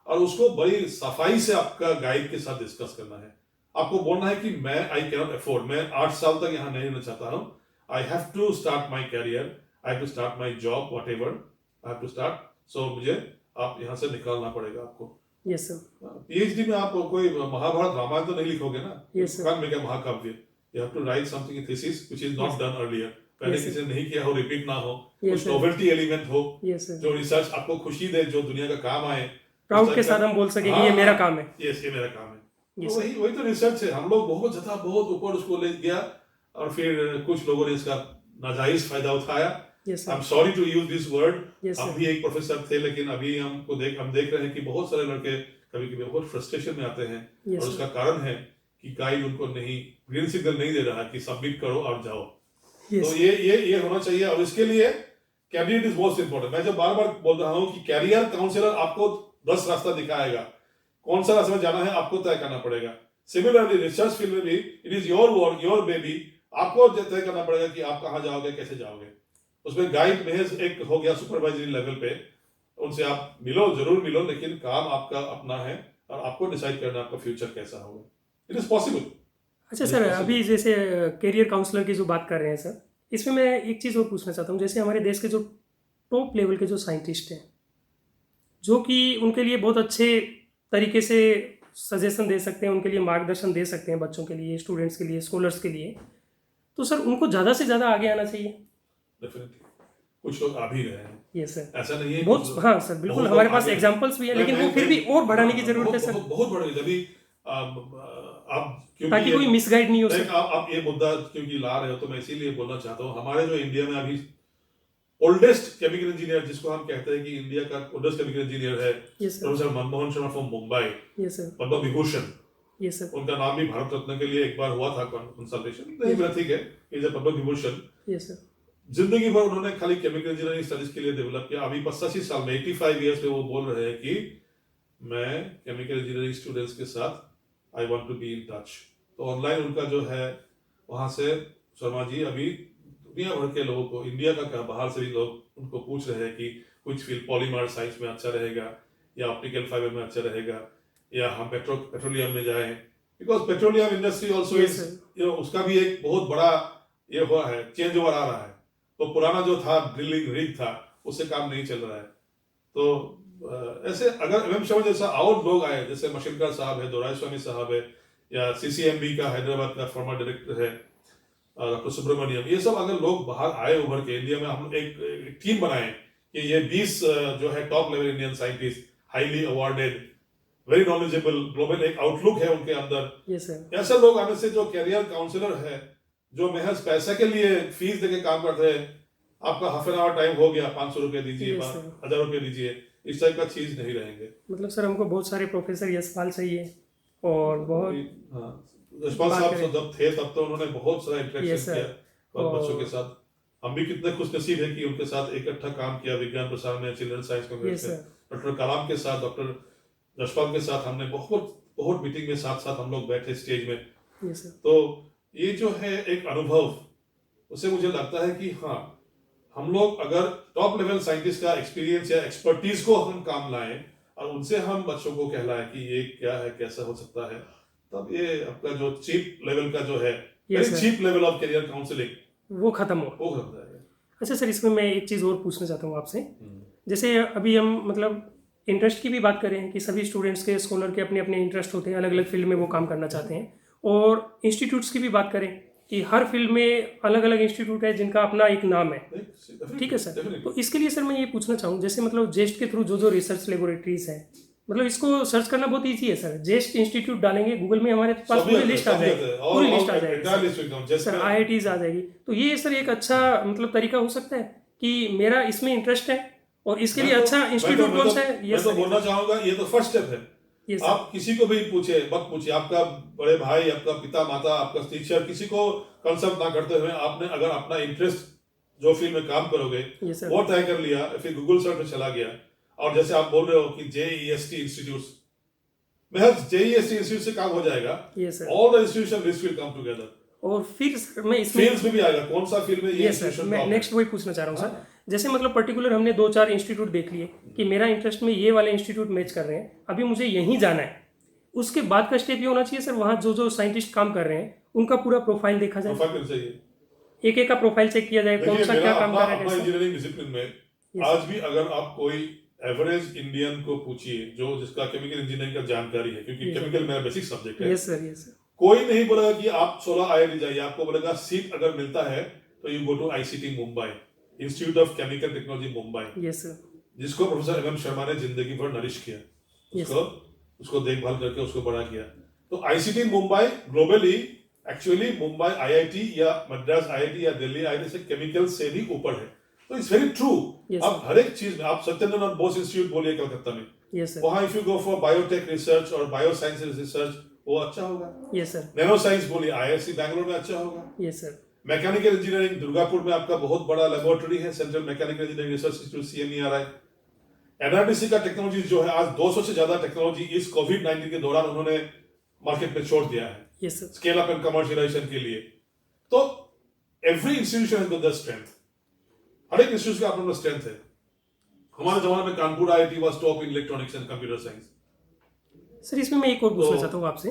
और उसको बड़ी सफाई से आपका गाइड के साथ डिस्कस करना है। आपको बोलना है कि मैं आई कैन नॉट अफोर्ड, मैं 8 साल तक यहाँ नहीं रहना चाहता हूँ, I have to start my career, I have to start my job, whatever I have to start, so मुझे आप यहाँ से निकालना पड़ेगा आपको। Yes sir. PhD में आप कोई महाभारत रामायण तो नहीं लिखोगे ना? Yes sir. में क्या महाकाव्य, you have to write something in thesis which is not done earlier, पहले किसी ने नहीं किया हो, रिपीट ना हो, कुछ नोवेल्टी एलिमेंट हो, जो रिसर्च आपको खुशी दे, जो दुनिया का काम आए, प्राउड के साथ हम बोल सके कि ये मेरा काम है। यस, ये मेरा काम है। तो वही तो रिसर्च है। हम लोग बहुत ऊपर उसको ले गया, और फिर कुछ लोगों ने इसका नाजायज फायदा उठाया। I am sorry to use this word. आप भी एक प्रोफेसर थे, लेकिन अभी हम देख रहे हैं कि बहुत सारे लड़के कभी कभी बहुत फ्रस्ट्रेशन में आते हैं, और उसका कारण है कि गाइड उनको नहीं, ग्रीन सिग्नल नहीं दे रहा कि सबमिट करो और जाओ। तो ये होना चाहिए, और इसके लिए कैरियर इज मोस्ट इंपॉर्टेंट। मैं जब बार बार बोल रहा हूँ कि कैरियर काउंसलर आपको 10 रास्ता दिखाएगा, कौन सा रास्ता जाना है आपको तय करना पड़ेगा। सिमिलरली रिसर्च फील्ड में भी it is your work, your baby, आपको तय करना पड़ेगा कि आप कहाँ जाओगे, कैसे जाओगे। उसमें गाइड महज एक हो गया सुपरवाइजरी लेवल पे, उनसे आप मिलो, जरूर मिलो, लेकिन काम आपका अपना है, और आपको डिसाइड करना आपका फ्यूचर कैसा होगा। It is possible. अच्छा सर, अभी जैसे करियर काउंसलर की जो बात कर रहे हैं सर, इसमें मैं एक चीज़ और पूछना चाहता हूँ। जैसे हमारे देश के जो टॉप लेवल के जो साइंटिस्ट हैं, जो कि उनके लिए बहुत अच्छे तरीके से सजेशन दे सकते हैं, उनके लिए मार्गदर्शन दे सकते हैं, बच्चों के लिए, स्टूडेंट्स के लिए, स्कॉलर्स के लिए, तो सर उनको ज़्यादा से ज़्यादा आगे आना चाहिए। डेफिनेटली कुछ लोग आ भी रहे हैं, ये सर ऐसा नहीं है बहुत, हाँ सर बिल्कुल, हमारे पास एग्जांपल्स भी है, लेकिन वो फिर भी और बढ़ाने की जरूरत है सर, बहुत बढ़िया। अभी आप ताकि कोई मिसगाइड नहीं हो सके। आप ये मुद्दा क्योंकि ला रहे हो तो मैं इसीलिए बोलना चाहता हूँ, हमारे जो इंडिया में अभी ओल्डेस्ट केमिकल इंजीनियर जिसको हम कहते हैं कि इंडिया का ओल्डेस्ट केमिकल इंजीनियर है प्रोफेसर मनमोहन शर्मा फ्रॉम मुंबई, पद्म विभूषण, उनका नाम भी भारत रत्न के लिए एक बार हुआ था कंसल्टेशन, नहीं मेरा ठीक है, इज पद्म विभूषण। जिंदगी भर उन्होंने खाली केमिकल इंजीनियरिंग स्टडीज के लिए डेवलप किया। अभी 85 साल में 85 ईयर्स में वो बोल रहे हैं कि मैं केमिकल इंजीनियरिंग स्टूडेंट्स के साथ I want to be in touch. तो ऑनलाइन उनका जो है वहां से शर्मा जी अभी दुनिया भर के लोगों को, इंडिया का क्या बाहर से भी लोग उनको पूछ रहे हैं कि कुछ फील्ड पॉलीमर साइंस में अच्छा रहेगा या ऑप्टिकल फाइबर में अच्छा रहेगा या हम पेट्रोलियम में जाएं, because petroleum industry also is उसका भी एक बहुत बड़ा ये हुआ है, चेंज ओवर आ रहा है। तो पुराना जो था ड्रिलिंग रिग था उससे काम नहीं चल रहा है। तो ऐसे अगर एम शर्मा जैसा और लोग आए, जैसे मशिनकर साहब है, दोराई स्वामी साहब है, या सीसीएमबी का हैदराबाद का फॉर्मर डायरेक्टर है डॉक्टर सुब्रमण्यम, ये सब अगर लोग बाहर आए उभर के, इंडिया में हम एक टीम बनाए कि ये 20 जो है top level Indian scientist, highly awarded, very knowledgeable, global एक आउटलुक है उनके अंदर, ऐसे लोग आने से जो कैरियर काउंसलर है, जो महज पैसे के लिए फीस देके काम करते हैं, आपका हाफ एन आवर टाइम हो गया, 500 रुपए दीजिए, 1000 रुपए दीजिए, इस टाइप का चीज नहीं रहेंगे। मतलब सर हमको बहुत सारे प्रोफेसर यशपाल चाहिए, और बहुत यशपाल साहब जब थे तब तो उन्होंने बहुत सारा इंटरेक्शन किया और बच्चों के साथ। हम भी कितने खुशनसीब है कि उनके साथ इकट्ठा काम किया विज्ञान प्रसार में, चिल्ड्रन साइंस कांग्रेस में, डॉक्टर कलाम के साथ, डॉक्टर यशपाल के साथ हमने बहुत मीटिंग में साथ साथ हम लोग बैठे स्टेज में। तो ये जो है एक अनुभव, उससे मुझे लगता है कि हाँ, हम लोग अगर टॉप लेवल साइंटिस्ट का एक्सपीरियंस या एक्सपर्टीज को हम काम लाएं और उनसे हम बच्चों को कहलाएं कि ये क्या है, कैसा हो सकता है, तब ये आपका जो चीप लेवल का जो है, cheap level of career counselling वो खत्म हो जाएगा। अच्छा सर, इसमें मैं एक चीज़ और पूछना चाहता हूँ आपसे, जैसे अभी हम मतलब इंटरेस्ट की भी बात करें कि सभी स्टूडेंट्स के, स्कॉलर के अपने अपने इंटरेस्ट होते हैं, अलग अलग फील्ड में वो काम करना चाहते हैं, और इंस्टीट्यूट्स की भी बात करें कि हर फील्ड में अलग अलग इंस्टीट्यूट है जिनका अपना एक नाम है, ठीक है सर। तो इसके लिए सर मैं ये पूछना चाहूँ, जैसे मतलब जेस्ट के थ्रू जो रिसर्च लेबोरेटरीज है, मतलब इसको सर्च करना बहुत ईजी है सर, जेस्ट इंस्टीट्यूट डालेंगे गूगल में, हमारे पास पूरी लिस्ट आ जाएगी, पूरी लिस्ट आ जाएगी सर, IITs आ जाएगी। तो ये सर एक अच्छा मतलब तरीका हो सकता है कि मेरा इसमें इंटरेस्ट है और इसके लिए अच्छा इंस्टीट्यूट कौन सा है। ये तो बोलना चाहूंगा, ये तो फर्स्ट स्टेप है। आप किसी को भी मत पूछिए, आपका बड़े भाई, आपका पिता माता, आपका टीचर, किसी को कंसल्ट ना करते हुए आपने अगर अपना इंटरेस्ट जो फील्ड में काम करोगे वो तय कर लिया, फिर गूगल सर्च में चला गया, और जैसे आप बोल रहे हो कि JEST इंस्टीट्यूट, महज JEST इंस्टीट्यूट से काम हो जाएगा, all the institution list will come together, और फिर मैं इसमें फील्ड्स में भी आएगा कौन सा फील्ड में ये इंस्टीट्यूशन। मैं नेक्स्ट वही पूछना चाह रहा हूँ सर, जैसे मतलब पर्टिकुलर हमने 2-4 इंस्टीट्यूट देख लिए कि मेरा इंटरेस्ट में ये वाले इंस्टीट्यूट मैच कर रहे हैं, अभी मुझे यहीं जाना है, उसके बाद का स्टेप ये होना चाहिए सर, वहाँ जो साइंटिस्ट काम कर रहे हैं उनका पूरा प्रोफाइल देखा जाए, एक एक का प्रोफाइल चेक किया जाए, कौन सा क्या काम कर रहा है। इंजीनियरिंग डिसिप्लिन में आज भी अगर आप कोई एवरेज इंडियन को पूछिए जो जिसका केमिकल इंजीनियरिंग का जानकारी है, क्योंकि केमिकल मेरा बेसिक सब्जेक्ट है, यस सर, कोई नहीं बोलेगा कि आप 16 IIT जाइए, आपको बोलेगा सीट अगर मिलता है तो you go to ICT Mumbai, institute of chemical technology Mumbai, yes sir, जिसको प्रोफेसर MM शर्मा ने जिंदगी भर नरिश किया, उसको देखभाल करके उसको बड़ा किया। तो ICT Mumbai globally actually Mumbai IIT या मद्रास IIT या दिल्ली IIT से केमिकल से भी ऊपर है। तो इट्स वेरी ट्रू। आप हर एक चीज में, आप सत्येंद्रनाथ बोस इंस्टीट्यूट बोलिए कलकत्ता में, वहां if you go for biotech research और बायो साइंस रिसर्च वो अच्छा होगा। Yes sir. नैनो साइंस बोलिए IISc बैंगलोर में अच्छा होगा। Yes sir. Mechanical engineering Durgapur में आपका बहुत बड़ा लेबोरेटरी है, central mechanical engineering research institute CMERI। NRDC का टेक्नोलॉजी जो है आज 200 से ज्यादा टेक्नोलॉजी इस कोविड-19 के दौरान उन्होंने मार्केट में छोड़ दिया है, yes sir, scale up and commercialisation के लिए। तो every institution has got the strength, हर एक इंस्टीट्यूट का अपना स्ट्रेंथ है। हमारे जमाने में Kanpur IIT was top in electronics and computer science. Sir इसमें मैं एक और पूछना चाहता हूँ आपसे,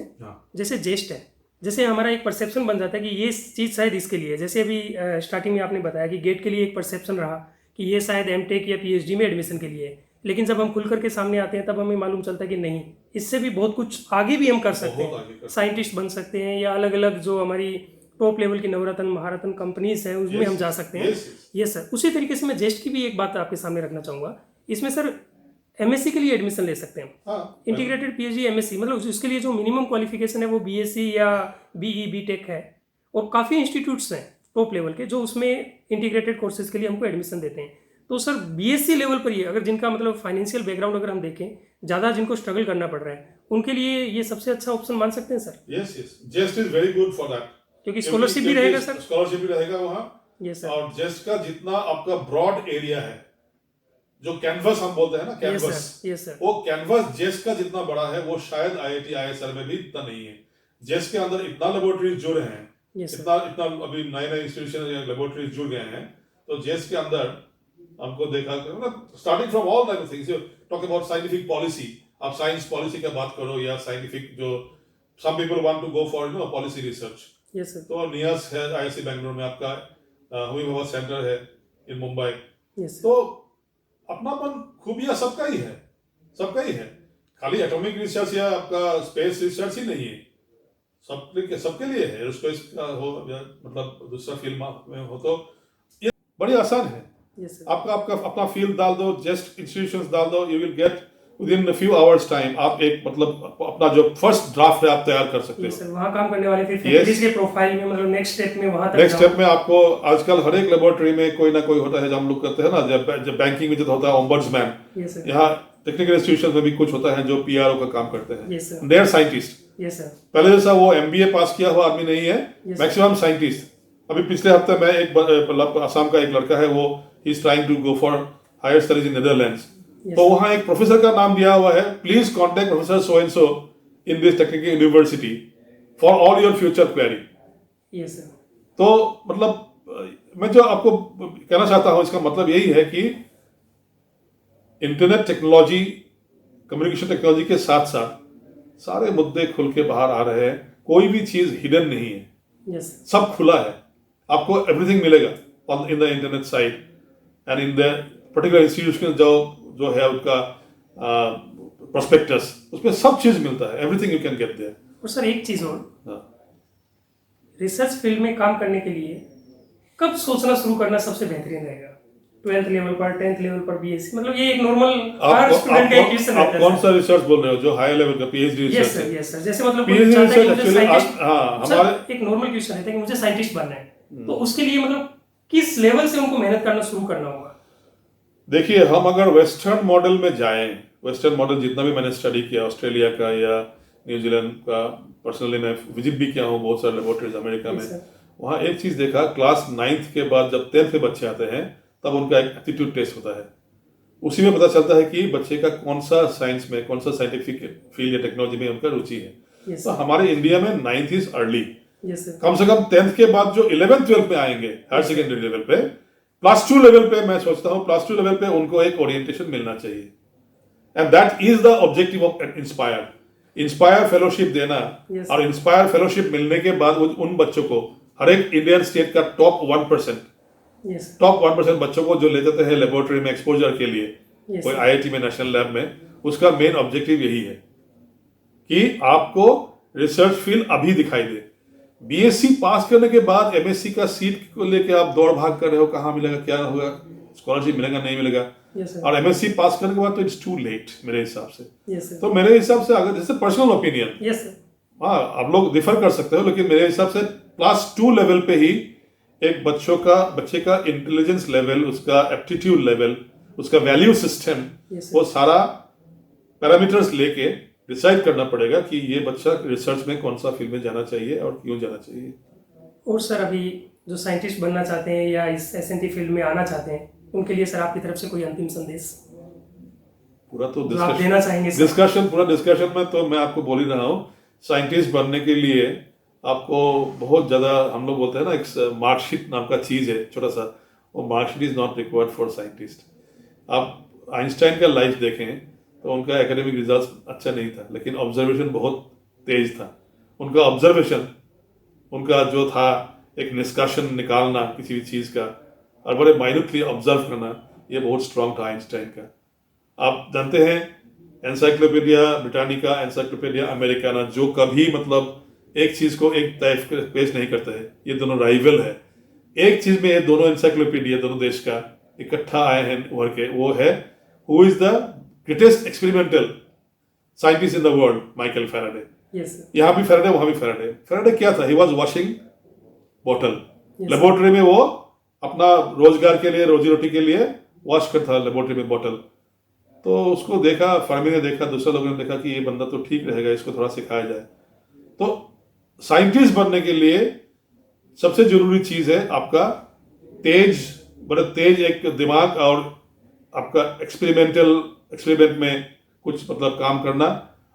जैसे जेस्ट है, जैसे हमारा एक परसेप्शन बन जाता है कि ये चीज़ शायद इसके लिए, जैसे अभी स्टार्टिंग में आपने बताया कि गेट के लिए एक परसेप्शन रहा कि ये शायद M.Tech या PhD में एडमिशन के लिए है, लेकिन जब हम खुल करके सामने आते हैं तब हमें मालूम चलता है कि नहीं, इससे भी बहुत कुछ आगे भी हम कर सकते बहुत आगे हैं, कर साइंटिस्ट बन सकते हैं, या अलग अलग जो हमारी टॉप लेवल की नवरत्न महारत्न कंपनीज हैं उसमें हम जा सकते हैं। ये सर, उसी तरीके से मैं जेस्ट की भी एक बात आपके सामने रखना चाहूँगा। इसमें सर एमएससी के लिए एडमिशन ले सकते हैं, हाँ, इंटीग्रेटेड पीएचडी एमएससी, मतलब इसके लिए जो मिनिमम क्वालिफिकेशन है वो बीएससी या बीई बीटेक है, और काफ़ी इंस्टीट्यूट्स हैं टॉप लेवल के जो उसमें इंटीग्रेटेड कोर्सेज के लिए हमको एडमिशन देते हैं। तो सर बीएससी लेवल पर ही अगर जिनका मतलब फाइनेंशियल बैकग्राउंड अगर हम देखें, ज़्यादा जिनको स्ट्रगल करना पड़ रहा है, उनके लिए ये सबसे अच्छा ऑप्शन मान सकते हैं sir. Yes yes, JEST is very good for that, क्योंकि स्कॉलरशिप भी रहेगा सर। स्कॉलरशिप भी रहेगा वहाँ। Yes sir. और जेस्ट का जितना आपका ब्रॉड एरिया है, जो कैनवस हम बोलते हैं ना, कैनवस, यस सर। वो कैनवस जेस्ट का जितना बड़ा है वो शायद आईआईटी आईएसआर में भी इतना नहीं है। जेस्ट के अंदर इतना लेबोरेटरीज जुड़ रहे हैं, इतना इतना अभी नए नए इंस्टीट्यूशन लेबोरेटरीज जुड़ गए हैं, तो जेस्ट के अंदर हमको देखा, मतलब starting from all type of things, talk about scientific policy, आप साइंस पॉलिसी का बात करो, या साइंटिफिक जो some people want to go for policy research, yes sir. तो नियास है आईआईसी बेंगलुरु में, आपका हुई बाबा सेंटर है इन मुंबई। यस तो अपनापन खूबियां सबका ही है, सबका ही है, खाली एटॉमिक रिसर्च या आपका स्पेस रिसर्च ही नहीं है, सबके लिए है। एरोस्पेस का हो या मतलब दूसरा फील्ड में हो, तो ये बड़ी आसान है। Yes sir. आपका आपका अपना फील्ड डाल दो, जस्ट इंस्टीट्यूशंस डाल दो, you will get within a few hours time, आप एक मतलब अपना जो फर्स्ट ड्राफ्ट है आप तैयार कर सकते यस हो। सर, वहाँ काम करने वाले फिर फैकल्टीज के प्रोफाइल में मतलब नेक्स्ट स्टेप में वहाँ तक नेक्स्ट स्टेप में आपको आजकल हर एक लेबोरेटरी में कोई ना कोई होता है, जब हम लोग करते हैं ना, जब बैंकिंग में जो होता है ओम्बड्समैन, यस सर। यहाँ टेक्निकल इंस्टीट्यूशन में भी कुछ होता है जो पीआरओ का काम करते हैं, yes sir. They are scientist. Yes sir. पहले जैसा वो एमबीए पास किया हुआ आदमी नहीं है, मैक्सिमम साइंटिस्ट। अभी पिछले हफ्ते में एक असम का एक लड़का है, वो ही is trying to go for higher studies in Netherlands, तो वहाँ एक प्रोफेसर का नाम दिया हुआ है, please contact professor so and so in this technical university for all your future query. Yes sir. तो मतलब मैं जो आपको कहना चाहता हूं, इसका मतलब यही है कि इंटरनेट टेक्नोलॉजी, कम्युनिकेशन टेक्नोलॉजी के साथ साथ सारे मुद्दे खुल के बाहर आ रहे हैं, कोई भी चीज हिडन नहीं है, यस सब खुला है, आपको एवरीथिंग मिलेगा on in the internet site and in the particular institution जो है उनका प्रोस्पेक्टस, उसमें सब चीज मिलता है, everything you can get there. और सर एक चीज और, रिसर्च फील्ड में काम करने के लिए कब सोचना शुरू करना सबसे बेहतरीन रहेगा? 12th लेवल पर, 10th लेवल पर, बीएससी, मतलब ये एक नॉर्मल हर स्टूडेंट का एक क्वेश्चन रहता है। कौन सा रिसर्च बोल रहे हो, जो हाई लेवल का PhD research? Yes sir, yes sir. जैसे मतलब कोई PhD चाहता है कि research मुझे actually साइंटिस्ट, हाँ, सर हमारे एक नॉर्मल क्वेश्चन रहता है कि मुझे साइंटिस्ट बनना है, तो उसके लिए मतलब किस लेवल से उनको मेहनत करना शुरू करना होगा? देखिए, हम अगर वेस्टर्न मॉडल में जाएं, वेस्टर्न मॉडल जितना भी मैंने स्टडी किया, ऑस्ट्रेलिया का या न्यूजीलैंड का, पर्सनली मैं विजिट भी किया हूँ बहुत सारे लेबोरेटरीज अमेरिका में, वहाँ एक चीज देखा, क्लास 9th के बाद जब 10th के बच्चे आते हैं तब उनका एक एप्टीट्यूड टेस्ट होता है, उसी में पता चलता है कि बच्चे का कौन सा साइंस में, कौन सा साइंटिफिक फील्ड या टेक्नोलॉजी में उनका रुचि है। तो हमारे इंडिया में 9th इज अर्ली, कम से कम 10th के बाद जो 11th 12th में आएंगे हायर सेकेंडरी लेवल पे, प्लस 2 लेवल पे, मैं सोचता हूँ प्लस 2 लेवल पे उनको एक ओरिएंटेशन मिलना चाहिए, and that is the objective of inspire fellowship देना। और इंस्पायर फेलोशिप मिलने के बाद उन बच्चों को, हर एक इंडियन स्टेट का टॉप 1% बच्चों को जो ले जाते हैं लेबोरेटरी में एक्सपोजर के लिए, कोई आईआईटी में, नेशनल लैब में, उसका मेन ऑब्जेक्टिव यही है कि आपको रिसर्च फील्ड अभी दिखाई दे। बीएससी पास करने के बाद एमएससी का सीट को लेके आप दौड़ भाग कर रहे हो, कहाँ मिलेगा, क्या होगा, स्कॉलरशिप मिलेगा नहीं मिलेगा, और एमएससी पास करने के बाद तो इट्स टू लेट मेरे हिसाब से। तो मेरे हिसाब से, अगर जैसे पर्सनल ओपिनियन, हाँ आप लोग डिफर कर सकते हो, लेकिन मेरे हिसाब से प्लस 2 लेवल पे ही एक बच्चे का इंटेलिजेंस लेवल, उसका एप्टीट्यूड लेवल, उसका वैल्यू सिस्टम, वो सारा पैरामीटर्स लेके डिसाइड करना पड़ेगा कि ये बच्चा रिसर्च में कौन सा फील्ड में जाना चाहिए और क्यों जाना चाहिए। और सर अभी जो साइंटिस्ट बनना चाहते हैं या इस एसएनटी फील्ड में आना चाहते हैं, उनके लिए सर आपकी तरफ से कोई अंतिम संदेश? पूरा तो आप देना चाहेंगे डिस्कशन में तो मैं आपको बोल ही रहा हूँ, साइंटिस्ट बनने के लिए आपको बहुत ज़्यादा, हम लोग बोलते हैं ना, एक मार्कशीट नाम का चीज़ है छोटा सा, वो marksheet is not required for scientist. आप आइंस्टाइन का लाइफ देखें तो उनका एकेडमिक रिजल्ट अच्छा नहीं था, लेकिन ऑब्जर्वेशन बहुत तेज था उनका। ऑब्जर्वेशन उनका जो था, एक निष्कर्षण निकालना किसी भी चीज़ का और बड़े माइन्यूटली ऑब्जर्व करना, ये बहुत स्ट्रांग था आइंस्टाइन का। आप जानते हैं एनसाइक्लोपीडिया ब्रिटानिका, एनसाइक्लोपीडिया अमेरिकाना, जो कभी मतलब एक चीज को एक टाइप पेश नहीं करते हैं, ये दोनों राइवल है। एक चीज में ये दोनों एनसाइक्लोपीडिया दोनों देश का इकट्ठा आए हैं उभर के, वो है who is the greatest experimental scientist in the world, Michael Faraday. Yes sir. यहाँ भी फैराडे, वहां भी फैराडे। फैराडे क्या था? He was washing bottle. Yes. Laboratory में वो अपना रोजगार के लिए, रोजी रोटी के लिए वॉश करता था लेबोरेटरी में बॉटल। तो उसको देखा, फर्मी ने देखा, दूसरे लोगों ने देखा कि ये बंदा तो ठीक रहेगा, इसको थोड़ा सिखाया जाए। तो साइंटिस्ट बनने के लिए सबसे जरूरी चीज है आपका बड़ा तेज एक दिमाग, और आपका एक्सपेरिमेंट में कुछ मतलब काम करना,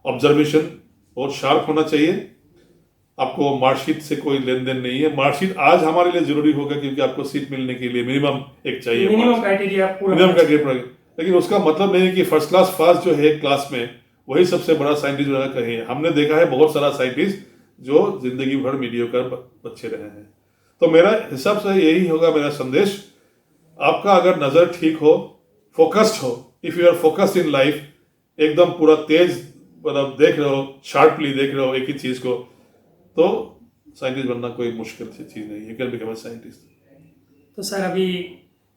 ऑब्जर्वेशन बहुत शार्प होना चाहिए। आपको मार्कशीट से कोई लेन देन नहीं है। मार्कशीट आज हमारे लिए जरूरी होगा क्योंकि आपको सीट मिलने के लिए मिनिमम एक चाहिए, मिनिमम क्राइटेरिया पूरा। लेकिन उसका मतलब नहीं है कि फर्स्ट क्लास पास जो है क्लास में वही सबसे बड़ा साइंटिस्ट होना कहीं। हमने देखा है बहुत सारा साइंटिस्ट जो जिंदगी भर मीडियोकर बच्चे रहे हैं। तो मेरा हिसाब से यही होगा मेरा संदेश। आपका अगर नजर ठीक हो, फोकस्ड हो, if you are focused in life, एकदम पूरा तेज मतलब देख रहे हो, शार्पली देख रहे हो एक ही चीज को, तो साइंटिस्ट बनना कोई मुश्किल चीज नहीं है। You can become a scientist. तो सर अभी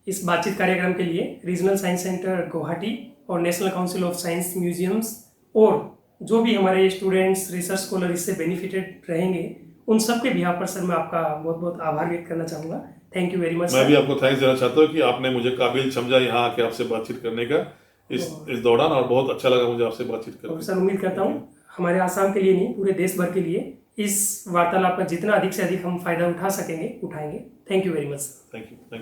इस बातचीत कार्यक्रम के लिए रीजनल साइंस सेंटर गुवाहाटी और national council of science museums और जो भी हमारे स्टूडेंट्स, रिसर्च स्कॉलर इससे बेनिफिटेड रहेंगे, उन सब के बिहाफ पर सर मैं आपका बहुत बहुत आभार व्यक्त करना चाहूँगा। Thank you very much. मैं भी आपको थैंक्स देना चाहता हूँ कि आपने मुझे काबिल समझा यहाँ आके आपसे बातचीत करने का इस दौरान, और बहुत अच्छा लगा मुझे आपसे बातचीत करके। और सर उम्मीद करता हूँ हमारे आसाम के लिए नहीं, पूरे देश भर के लिए इस वार्तालाप का जितना अधिक से अधिक हम फायदा उठा सकेंगे, उठाएंगे। Thank you very much. Thank you.